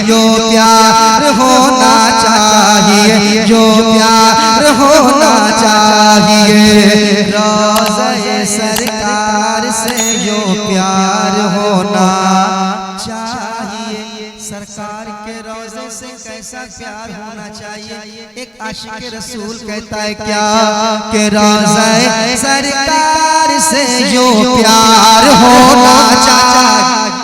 जो प्यार होना चाहिए, जो प्यार होना चाहिए, रोज़े सरकार से जो प्यार होना चाहिए। सरकार के रोज़े से कैसा प्यार होना चाहिए? एक आशिक रसूल कहता है क्या कि रोज़े सरकार से जो प्यार होना चाहिए,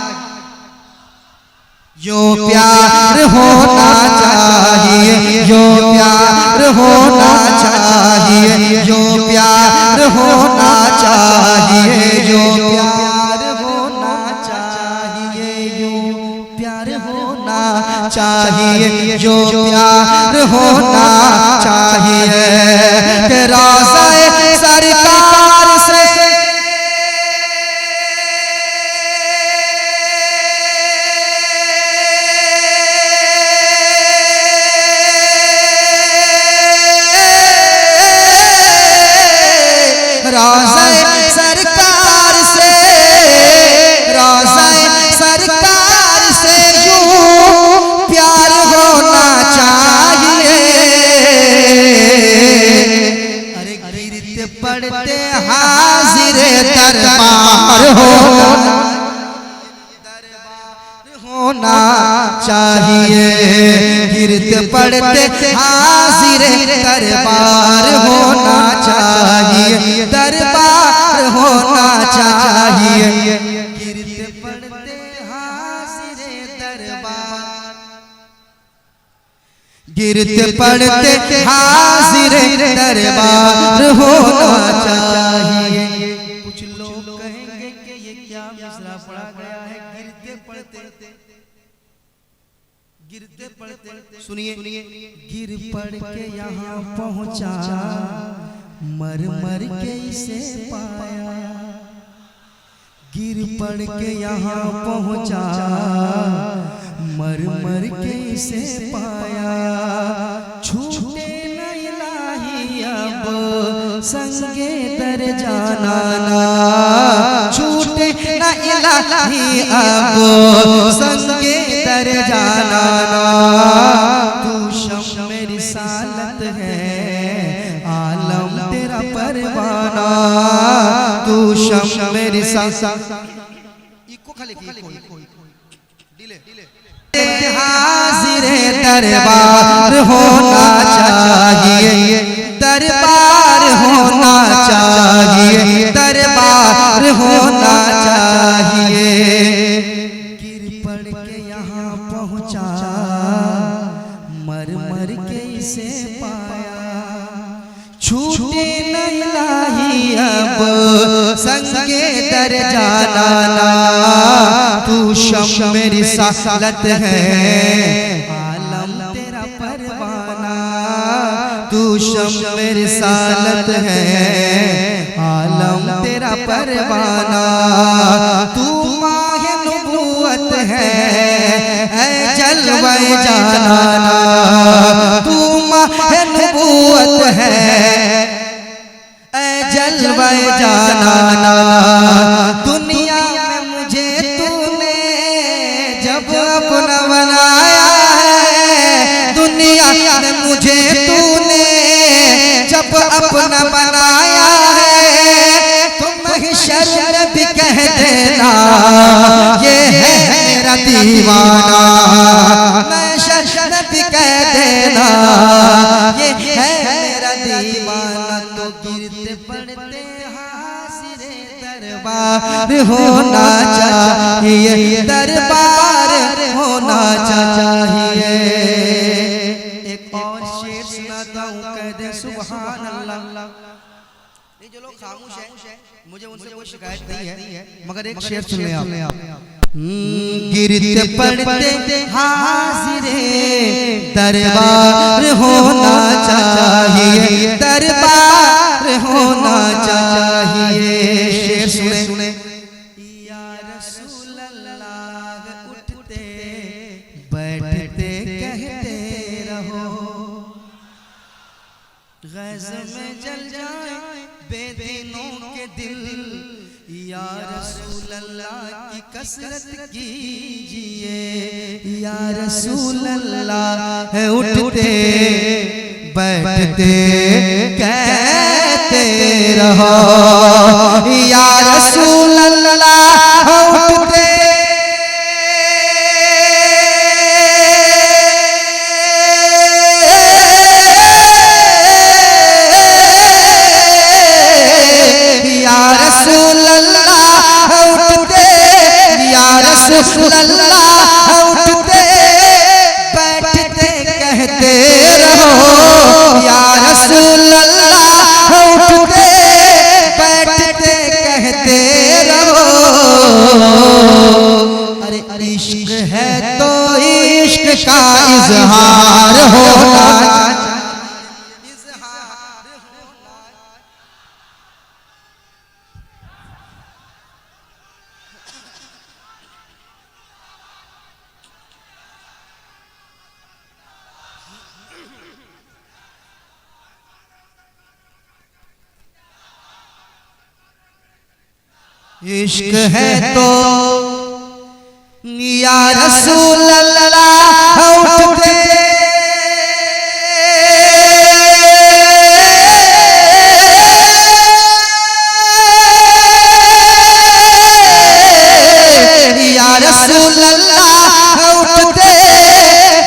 जो प्यार होना चाहिए, जो प्यार होना चाहिए, जो प्यार होना चाहिए, जो प्यार होना चाहिए, जो प्यार होना चाहिए, जो प्यार होना चाहिए, कि रोज़े सरकार से रोज़े सरकार से, रोज़े सरकार से यूं प्यार होना चाहिए। अरे गिरते पड़ते हाजिर दरबार होना चाहिए, गिरते पड़ते हाजिर दरबार होना चाहिए, दरबार होना चाहिए, गिरते पड़ते हाजिर दरबार, गिरते पड़ते हाजिर दरबार होना चाहिए। कुछ लोग कहेंगे कि ये क्या मिसरा पढ़ा गया है, गिरते पड़ते, गिरते पड़ते, सुनिए, गिर पड़ के यहाँ पहुँचा, मर मर के इसे पाया, गिर पड़ के यहाँ पहुँचा, मर मर के इसे पाया, छूटे न इलाही अब संगे दर जाना, छूटे न इलाही अब संगे दर जाना, तू शम्म रिसालत है आलम तेरा परवाना, तू शम्म रिसालत इको खाली हाजिर दरबार होना चाहिए, दरबार होना चाहिए, दरबार होना चाहिए, गिर पड़ के यहाँ पहुँचा, मर मर के इसे पाया, छूटे न इलाही अब संगे दर जाना, तू शम्म रिसालत है आलम तेरा परवाना, तू शम्म रिसालत है आलम तेरा परवाना, तू माहे नबूवत है ऐ जलवे जाना, तू माहे नबूवत है ऐ जलवे जाना, दुनिया में मुझे तूने जब अपना बनाया है, दुनिया में मुझे तूने जब अपना बनाया है, तुम महशर भी कह देना ये है मेरा दीवाना, महशर भी कह देना ये है मेरा दीवाना, तो गिरते पड़ते हाजिर दरबार होना चाहिए, दरबार होना चाहिए। एक और शेर सुनाता हूँ, कह दे सुभान अल्लाह। जो लोग खामोश हैं मुझे उनसे कोई शिकायत नहीं है, मगर एक शेर सुन लें आप। गिरते पड़ते हाजिर दरबार होना चाहिए, दरबार होना चाहिए। शेर सुने, या रसूल अल्लाह उठते बैठते कहते रहो, गज़ में जल जाए बेदीनों के दिल, या रसूल अल्लाह की कसरत कीजिए या रसूल अल्लाह है उठते बैठते कहते रहो या रसूल अल्लाह उठते या रसूल अल्लाह उठते या रसूल अल्लाह उठते बैठते कहते रहो या रसूल अल्लाह उठते बैठते कहते रहो। अरे इश्क है तो इश्क का इजहार होना इश्क है तो या रसूल अल्लाह उठते या रसूल अल्लाह उठते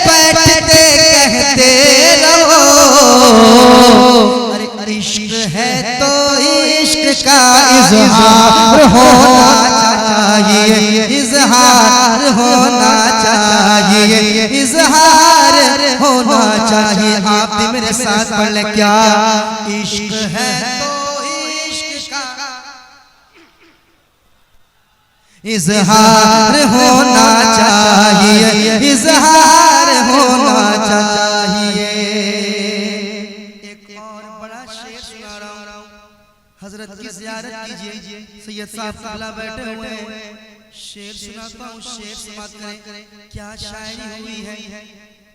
बैठते कहते रहो। अरे इश्क है तो इश्क का इजहार होना चाहिए इजहार होना चाहिए इजहार होना चाहिए। आप भी मेरे साथ पढ़ ले क्या इश्क है तो इश्क का इजहार होना चाहिए इजहार होना चाहिए। एक और बड़ा शेर सुना रहा हूं हजरत की ज़ियारत कीजिए सैयद साहब काला बैठे हुए हैं शेर सुनाता हूँ शेर समाप्त करें। क्या शायरी हुई है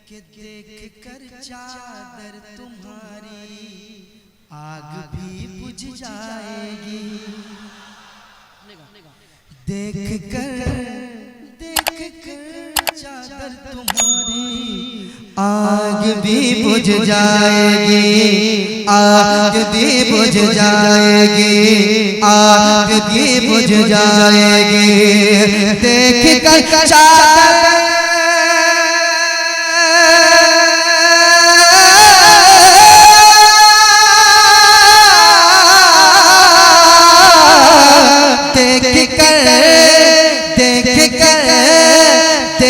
कि देख कर चादर तुम्हारी आग भी बुझ जाएगी देख कर चादर तुम्हारी आग भी बुझ जाएगी आग भी बुझ जाएगी आग भी बुझ जाएगी देख कर चादर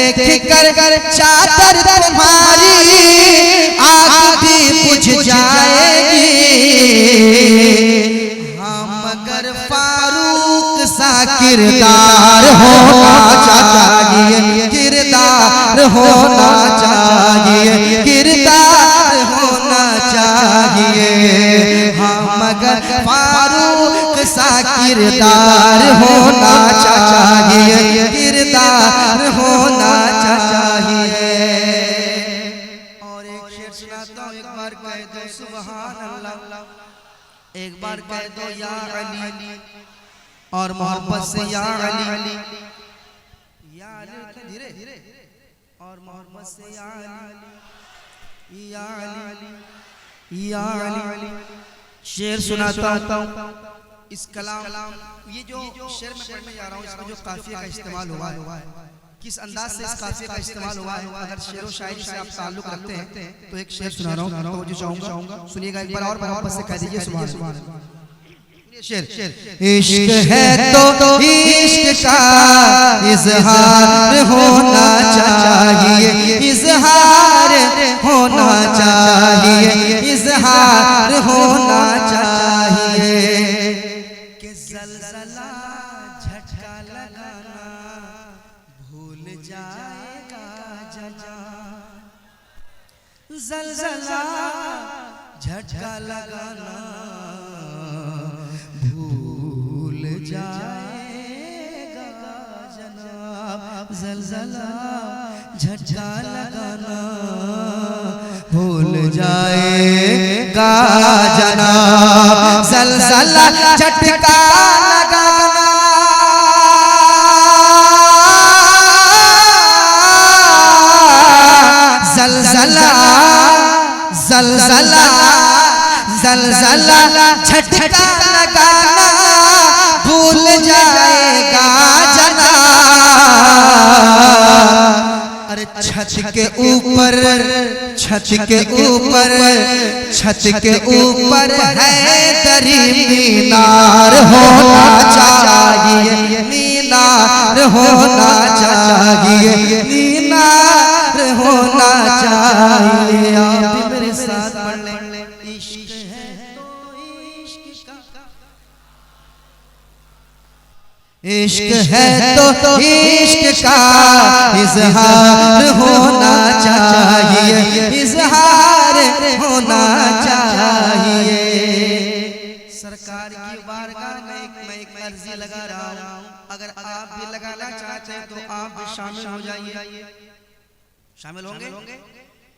देख कर चादर तुम्हारी आग भी बुझ जाएगी। हम मगर फारूक सा किरदार होना चाहिए किरदार होना चाहिए किरदार होना चाहिए। हम मगर फारूक सा किरदार होना चाहिए किरदार होना चाहिए। और एक शेर सुनाता हूँ एक बार कह दो सुभान अल्लाह एक बार कह दो या अली और मोहब्बत से या अली धीरे धीरे और मोहब्बत से या अली या अली शेर सुनाता हूँ। इस कलाम ये जो शेर में पढ़ने जा रहा हूँ इसमें जो काफिया का इस्तेमाल हुआ है किस अंदाज से इस काफिया का इस्तेमाल हुआ है अगर शेर व शायरी से आप ताल्लुक रखते हैं तो एक शेर सुना रहा हूँ तो जो चाहूंगा सुनिएगा एक बार और मोहब्बत से कह दीजिए सुभान अल्लाह। शेर इश्क है तो इश्क का इजहार होना चाहिए इजहार होना चाहिए इजहार होना चाहिए। कि ज़लज़ला झटका लगाना भूल जाएगा जनान ज़लज़ला झटका लगाना भूल जाएगा जनाब ज़लज़ला झटका लगाना भूल जाएगा जनाब ज़लज़ला झटका लगाना जलजला जलजला जलजला झटका लगाना भूल जाएगा जना। अरे छत के ऊपर छत के ऊपर छत के ऊपर है दरी मीनार होना चाहिए, मीनार होना चाहिए, मीनार होना चाहिए। आप भी मेरे साथ पढ़ लें। इश्क है तो इश्क का, इश्क है तो इश्क का इजहार होना चाहिए, इजहार होना चाहिए। सरकार की बारगाह में मैं एक अर्जी लगा रहा हूँ, अगर आप भी लगाना चाहते हैं तो आप भी शामिल हो जाइए। शामिल होंगे?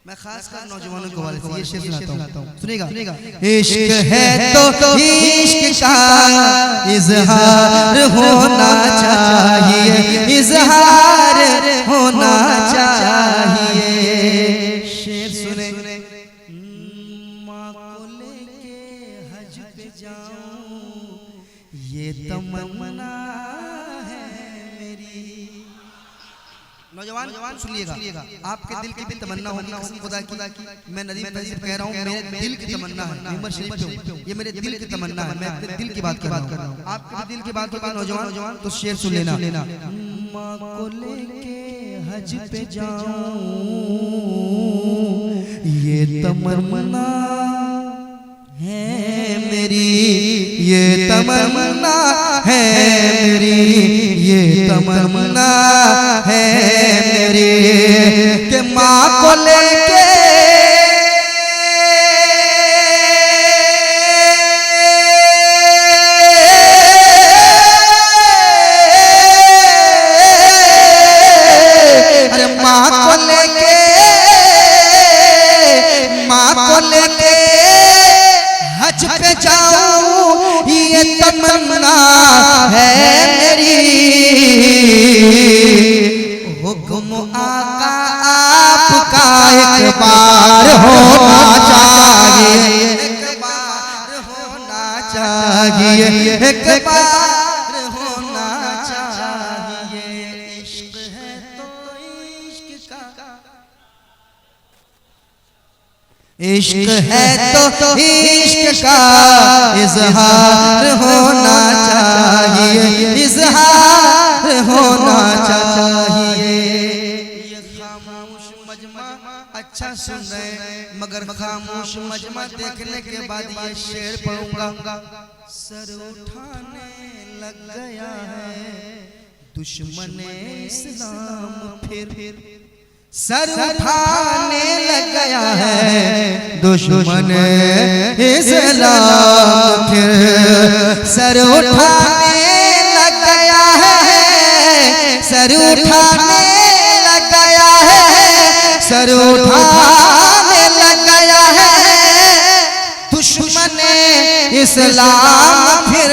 मैं खास कर नौजवानों को वाले से ये शेर सुनाता हूँ, सुनिएगा। इश्क है तो इश्क का इजहार होना चाहिए, इजहार होना चाहिए। शेर सुने। माँ को लेके हज पे जाऊं ये तमन्ना है मेरी। नौजवान सुनिएगा, आपके दिल की भी तमन्ना होगी खुदा की। मैं नदीम नजीब कह रहा हूँ, मेरे दिल की तमन्ना है। मिंबर शरीफ पे ये मेरे दिल की तमन्ना है, मैं अपने दिल की बात कर रहा हूँ। आपके भी दिल की बात होगी नौजवान, तो शेर सुन लेना। माँ को लेके हज पे जाऊं ये तमन्ना है मेरी, ये तमन्ना है मेरी, ये तमन्ना है मेरी कि माँ को लेके हज पे जाऊं ये तमन्ना है मेरी। हुक्म आका आपका एक बार होना चाहिए, एक बार होना चाहिए, एक बार होना चाहिए। इश्क है तो इश्क का, इश्क है तो इश्क का इजहार होना चाहिए, इजहार होना चाहिए। ये खामोश मजमा अच्छा सुन रहे, मगर खामोश मजमा देखने के बाद ये शेर पढ़ूंगा। सर उठाने लग गया है दुश्मने इस्लाम फिर, सर उठाने लग गया है दुश्मन इस्लाम फिर, सर उठाने लग गया है, सर उठाने लग गया है, सर उठाने लग गया है दुश्मन इस्लाम फिर।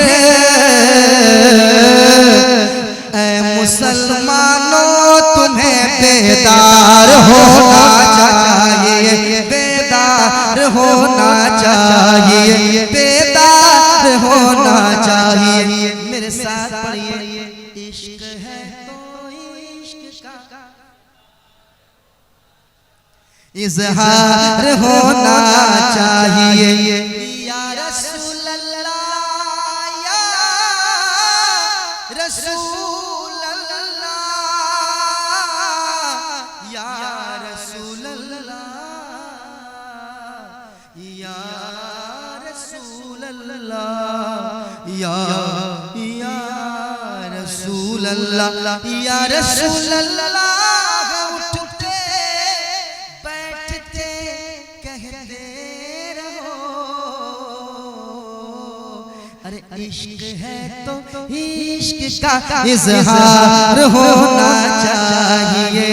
ऐ मुसलमानों तुम्हें बेदार होना चाहिए, बेदार होना चाहिए, बेदार होना चाहिए। मेरे साथ पढ़िए। इश्क है तो इश्क का इजहार होना चाहिए। या रसूल अल्लाह, या रसूल अल्लाह, या रसूल अल्लाह, या रसूल अल्लाह, या रसूल अल्लाह, या रसूल अल्लाह। उठते बैठते कहते रहो, अरे इश्क है तो इश्क का इजहार होना चाहिए।